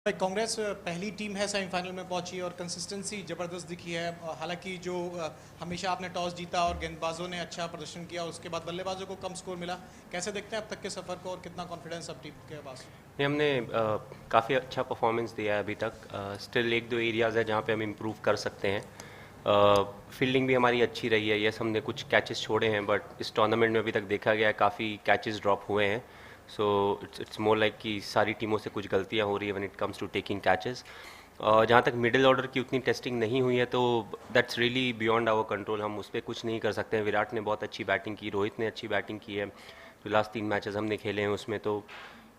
भाई कांग्रेस पहली टीम है सेमीफाइनल में पहुंची और कंसिस्टेंसी ज़बरदस्त दिखी है। हालांकि जो हमेशा आपने टॉस जीता और गेंदबाजों ने अच्छा प्रदर्शन किया, उसके बाद बल्लेबाजों को कम स्कोर मिला। कैसे देखते हैं अब तक के सफ़र को और कितना कॉन्फिडेंस अब टीम के पास? नहीं, हमने काफ़ी अच्छा परफॉर्मेंस दिया है अभी तक। स्टिल एक दो एरियाज़ है जहाँ पे हम इम्प्रूव कर सकते हैं। फील्डिंग भी हमारी अच्छी रही है। यस, हमने कुछ कैचेस छोड़े हैं, बट इस टूर्नामेंट में अभी तक देखा गया है काफ़ी कैचेस ड्रॉप हुए हैं। सो इट्स मोर लाइक कि सारी टीमों से कुछ गलतियाँ हो रही है when it comes to taking catches. जहाँ तक मिडिल ऑर्डर की उतनी टेस्टिंग नहीं हुई है तो that's really beyond our control. हम उस पर कुछ नहीं कर सकते हैं। विराट ने बहुत अच्छी बैटिंग की, रोहित ने अच्छी बैटिंग की है। जो लास्ट 3 मैचेस हमने खेले हैं उसमें तो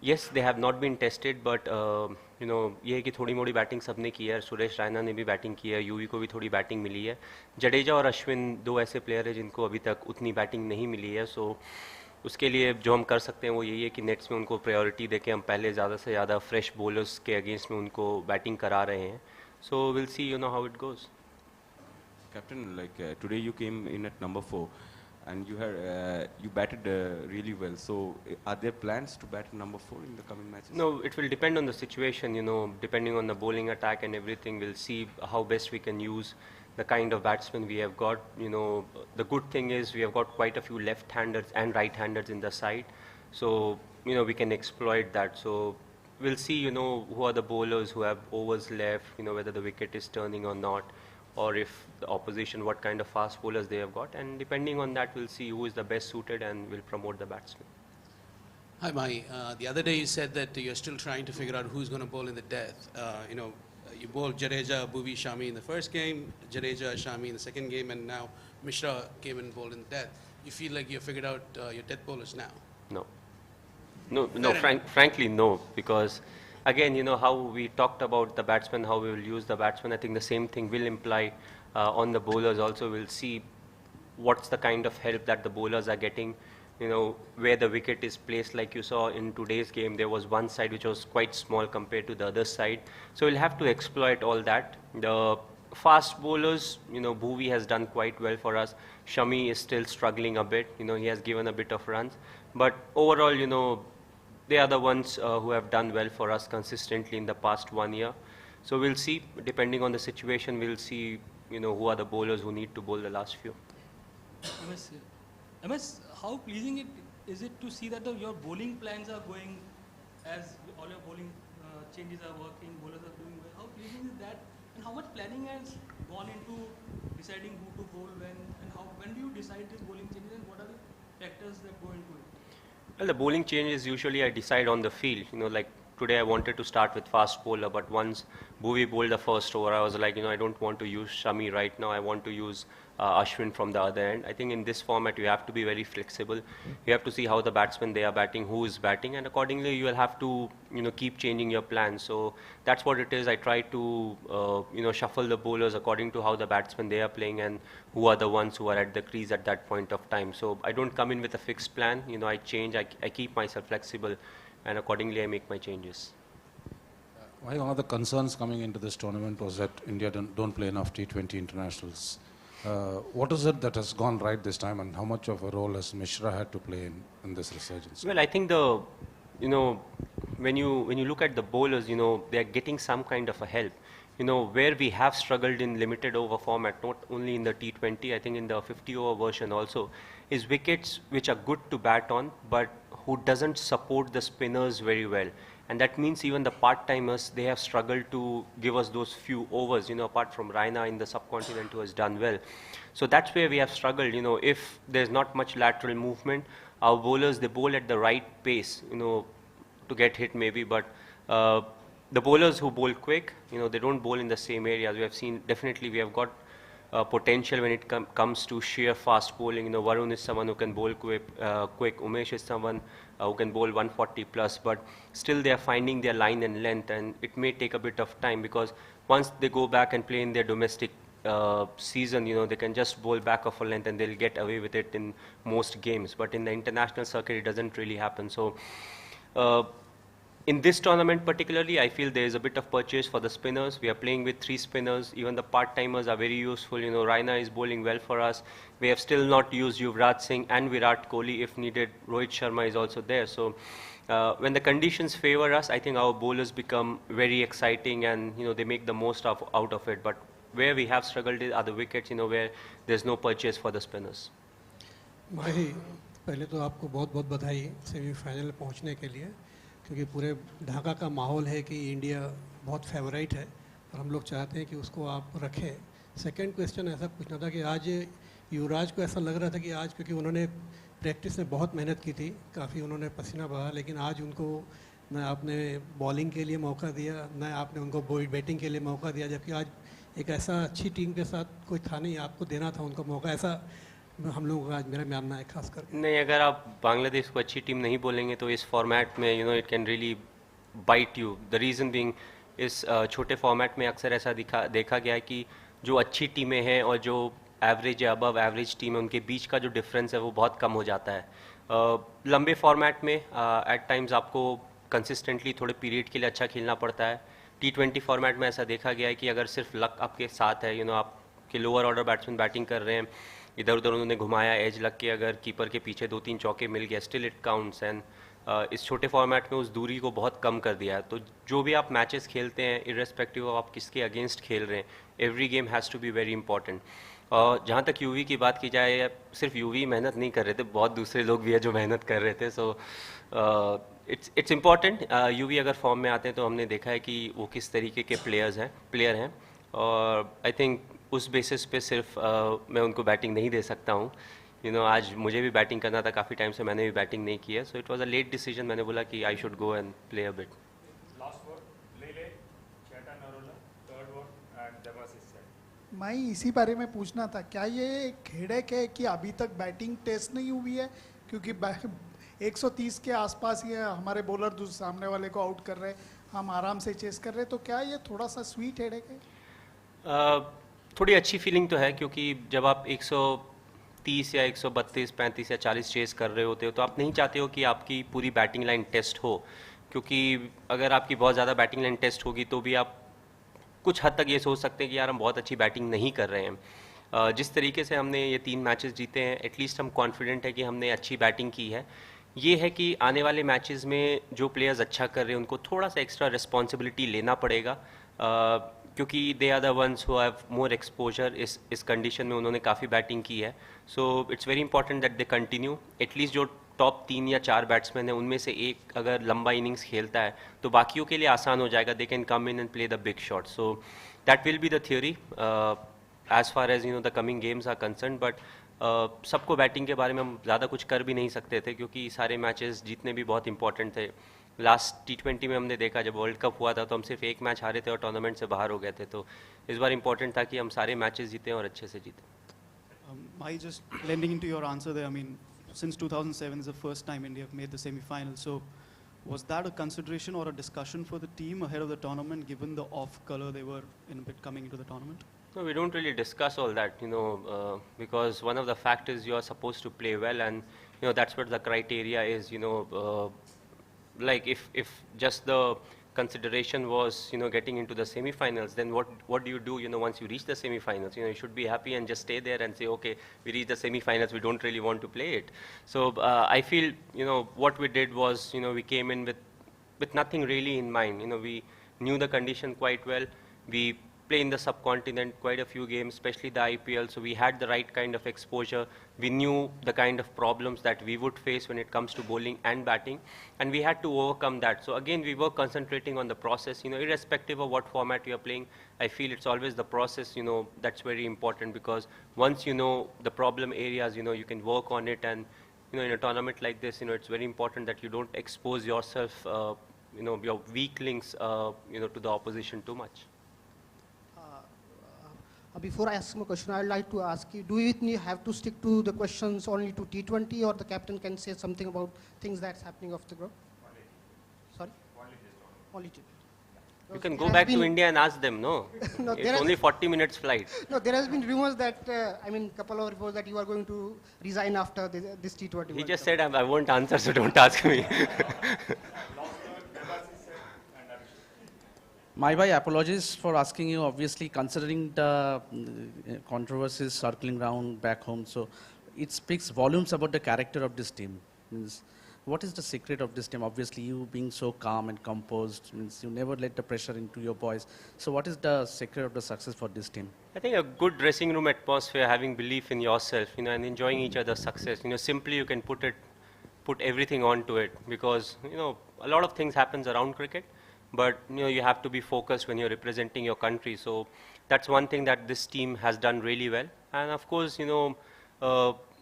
yes they have not been tested, but ये है कि थोड़ी मोड़ी बैटिंग सबने की है। सुरेश रैना ने भी बैटिंग की है, यूवी को भी थोड़ी बैटिंग मिली है। जडेजा और अश्विन दो ऐसे प्लेयर हैं जिनको अभी तक उतनी बैटिंग नहीं मिली है। सो उसके लिए जो हम कर सकते हैं वो यही है कि नेट्स में उनको प्रायोरिटी देके हम पहले ज़्यादा से ज़्यादा फ्रेश बॉलर्स के अगेंस्ट में उनको बैटिंग करा रहे हैं। So will see how it goes. Captain, today you came in at number 4, and you batted really well. So, are there plans to bat number 4 in the coming matches? No, it will depend on the situation, depending on the bowling attack and everything. We'll see how best we can use the kind of batsmen we have got. The good thing is we have got quite a few left-handers and right-handers in the side. So, we can exploit that. So, we'll see, who are the bowlers who have overs left, whether the wicket is turning or not, or if the opposition, what kind of fast bowlers they have got. And depending on that, we'll see who is the best suited and we'll promote the batsman. Hi, Mai. The other day you said that you're still trying to figure out who's going to bowl in the death. You bowled Jadeja, Bhuvi, Shami in the first game, Jadeja, Shami in the second game, and now Mishra came and bowled in the death. You feel like you've figured out your death bowlers now? No. No, frankly, no. Because, again, how we talked about the batsman, how we will use the batsman, I think the same thing will imply on the bowlers also. We'll see what's the kind of help that the bowlers are getting, where the wicket is placed. Like you saw in today's game, there was one side which was quite small compared to the other side. So we'll have to exploit all that. The fast bowlers, Bhuvi has done quite well for us. Shami is still struggling a bit. He has given a bit of runs. But overall, they are the ones who have done well for us consistently in the past 1 year. So we'll see, depending on the situation, we'll see, who are the bowlers who need to bowl the last few. MS, MS, how pleasing is it to see that your bowling plans are going as all your bowling changes are working, bowlers are doing well. How pleasing is that, and how much planning has gone into deciding who to bowl when do you decide these bowling changes, and what are the factors that go into it? Well, the bowling changes usually I decide on the field. Like today I wanted to start with fast bowler, but once Bhuvi bowled the first over, I was like, I don't want to use Shami right now. I want to use Ashwin from the other end. I think in this format you have to be very flexible. You have to see how the batsmen they are batting, who is batting, and accordingly you will have to keep changing your plan. So that's what it is. I try to shuffle the bowlers according to how the batsmen they are playing and who are the ones who are at the crease at that point of time. So I don't come in with a fixed plan. I change. I keep myself flexible, and accordingly I make my changes. Why one of the concerns coming into this tournament was that India don't play enough T20 internationals. What is it that has gone right this time, and how much of a role has Mishra had to play in this resurgence? Well, I think when you look at the bowlers, they are getting some kind of a help. Where we have struggled in limited over format, not only in the T20, I think in the 50-over version also, is wickets which are good to bat on, but who doesn't support the spinners very well. And that means even the part-timers, they have struggled to give us those few overs, apart from Raina in the subcontinent who has done well. So that's where we have struggled, if there's not much lateral movement, our bowlers, they bowl at the right pace, to get hit maybe, but the bowlers who bowl quick, they don't bowl in the same areas. We have seen, definitely we have got potential when it comes to sheer fast bowling. Varun is someone who can bowl quick. Umesh is someone who can bowl 140 plus, but still they are finding their line and length, and it may take a bit of time because once they go back and play in their domestic season, they can just bowl back of a length and they'll get away with it in most games. But in the international circuit, it doesn't really happen. So in this tournament particularly, I feel there is a bit of purchase for the spinners. We are playing with 3 spinners. Even the part-timers are very useful. Raina is bowling well for us. We have still not used Yuvraj Singh and Virat Kohli if needed. Rohit Sharma is also there. So when the conditions favor us, I think our bowlers become very exciting and they make the most out of it. But where we have struggled are the wickets, where there's no purchase for the spinners. भाई पहले तो आपको बहुत बहुत बधाई semifinal पहुंचने के लिए, क्योंकि पूरे ढाका का माहौल है कि इंडिया बहुत फेवरेट है और हम लोग चाहते हैं कि उसको आप रखें. सेकंड क्वेश्चन ऐसा पूछना था कि आज युवराज को ऐसा लग रहा था कि आज, क्योंकि उन्होंने प्रैक्टिस में बहुत मेहनत की थी, काफ़ी उन्होंने पसीना बहा, लेकिन आज उनको न आपने बॉलिंग के लिए मौका दिया, न आपने उनको बैटिंग के लिए मौका दिया, जबकि आज एक ऐसा अच्छी टीम के साथ कोई था नहीं, आपको देना था उनको मौका. ऐसा हम लोगों का आज मेरा मानना है खास करके. नहीं, अगर आप बांग्लादेश को अच्छी टीम नहीं बोलेंगे तो इस फॉर्मेट में it can really bite you. The reason being इस छोटे फॉर्मेट में अक्सर ऐसा देखा गया है कि जो अच्छी टीमें हैं और जो एवरेज या अबव एवरेज टीम है उनके बीच का जो डिफरेंस है वो बहुत कम हो जाता है. लंबे फॉर्मेट में एट टाइम्स आपको कंसिस्टेंटली थोड़े पीरियड के लिए अच्छा खेलना पड़ता है. T20 फॉर्मेट में ऐसा देखा गया है कि अगर सिर्फ लक आपके साथ है, आपके लोअर ऑर्डर बैट्समैन बैटिंग कर रहे हैं, इधर उधर उन्होंने घुमाया, एज लग के अगर कीपर के पीछे 2-3 चौके मिल गया, स्टिल इट काउंट्स. एंड इस छोटे फॉर्मेट में उस दूरी को बहुत कम कर दिया है. तो जो भी आप मैचेस खेलते हैं, इर्रेस्पेक्टिव ऑफ आप किसके अगेंस्ट खेल रहे हैं, every game has to be very important. जहाँ तक यूवी की बात की जाए, सिर्फ यूवी मेहनत नहीं कर रहे थे, बहुत दूसरे लोग भी है जो मेहनत कर रहे थे. So it's important. यूवी अगर फॉर्म में आते हैं तो हमने देखा है कि वो किस तरीके के प्लेयर हैं, और आई थिंक उस बेसिस पे सिर्फ मैं उनको बैटिंग नहीं दे सकता हूँ. आज मुझे भी बैटिंग करना था, काफ़ी टाइम से मैंने भी बैटिंग नहीं की है. So it was a late decision. मैंने बोला कि I should go and play a bit. मैं इसी बारे में पूछना था, क्या ये हेडेक है कि अभी तक बैटिंग टेस्ट नहीं हुई है, क्योंकि 130 के आसपास ही हमारे बॉलर सामने वाले को आउट कर रहे हैं, हम आराम से चेस कर रहे हैं, तो क्या ये थोड़ा सा स्वीट हेडेक है? थोड़ी अच्छी फीलिंग तो है, क्योंकि जब आप 130 या 132, 35 या 40 चेस कर रहे होते हो तो आप नहीं चाहते हो कि आपकी पूरी बैटिंग लाइन टेस्ट हो, क्योंकि अगर आपकी बहुत ज़्यादा बैटिंग लाइन टेस्ट होगी तो भी आप कुछ हद तक ये सोच सकते हैं कि यार हम बहुत अच्छी बैटिंग नहीं कर रहे हैं. जिस तरीके से हमने ये 3 मैचेस जीते हैं, एटलीस्ट हम कॉन्फिडेंट है कि हमने अच्छी बैटिंग की है. ये है कि आने वाले मैचेस में जो प्लेयर्स अच्छा कर रहे हैं उनको थोड़ा सा एक्स्ट्रा रिस्पॉन्सिबिलिटी लेना पड़ेगा, क्योंकि they are the ones who have more exposure. इस कंडीशन में उन्होंने काफ़ी बैटिंग की है. So it's very important that they continue. At least जो टॉप 3 या 4 बैट्समैन हैं उनमें से एक अगर लंबा इनिंग्स खेलता है तो बाकियों के लिए आसान हो जाएगा. They can come in and play the big shot. So that will be the theory as far as the coming games are concerned. But सबको बैटिंग के बारे में हम ज़्यादा कुछ कर भी नहीं सकते थे, क्योंकि सारे मैचेस जीतने भी बहुत इंपॉर्टेंट थे. लास्ट T20 में हमने देखा, जब वर्ल्ड कप हुआ था तो हम सिर्फ एक मैच हारे थे और टूर्नामेंट से बाहर हो गए थे. तो इस बार इंपॉर्टेंट था कि हम सारे मैचेस जीतें और अच्छे से जीतें. I just lending into your answer there. I mean, since 2007 is the first time India have made the semi-final. So, was that a consideration or a discussion for the team ahead of the tournament, given the off color they were in a bit coming into the tournament? No, we don't really discuss all that, because one of the factors you are supposed to play well, and that's what the criteria is. Like if just the consideration was getting into the semi-finals, then what do you do once you reach the semi-finals? You should be happy and just stay there and say, okay, we reached the semi-finals, we don't really want to play it. So I feel what we did was we came in with nothing really in mind. We knew the condition quite well. We play in the subcontinent quite a few games, especially the IPL, so we had the right kind of exposure. We knew the kind of problems that we would face when it comes to bowling and batting, and we had to overcome that. So again, we were concentrating on the process, irrespective of what format you are playing. I feel it's always the process, that's very important, because once you know the problem areas, you can work on it. And in a tournament like this, it's very important that you don't expose yourself, your weak links, to the opposition too much. Before I ask my question, I would like to ask you, do you have to stick to the questions only to T20, or the captain can say something about things that's happening off the ground? Sorry? Only T20. You can go back to India and ask them, no? No, it's only 40 minutes flight. No, there has been rumors that, couple of reports that you are going to resign after this T20. He just said, I won't answer, so don't ask me. My apologies for asking you, obviously, considering the controversies circling around back home. So it speaks volumes about the character of this team. What is the secret of this team? Obviously, you being so calm and composed means you never let the pressure into your boys. So what is the secret of the success for this team? I think a good dressing room atmosphere, having belief in yourself, and enjoying each other's success. Simply you can put everything onto it, because a lot of things happens around cricket, but you have to be focused when you're representing your country. So that's one thing that this team has done really well. And of course,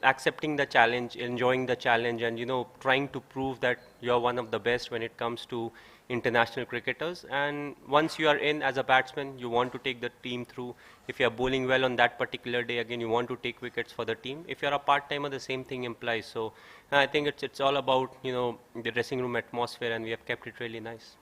accepting the challenge, enjoying the challenge, and trying to prove that you're one of the best when it comes to international cricketers. And once you are in as a batsman, you want to take the team through. If you are bowling well on that particular day, again you want to take wickets for the team. If you are a part-timer, the same thing implies. So I think it's all about the dressing room atmosphere, and we have kept it really nice.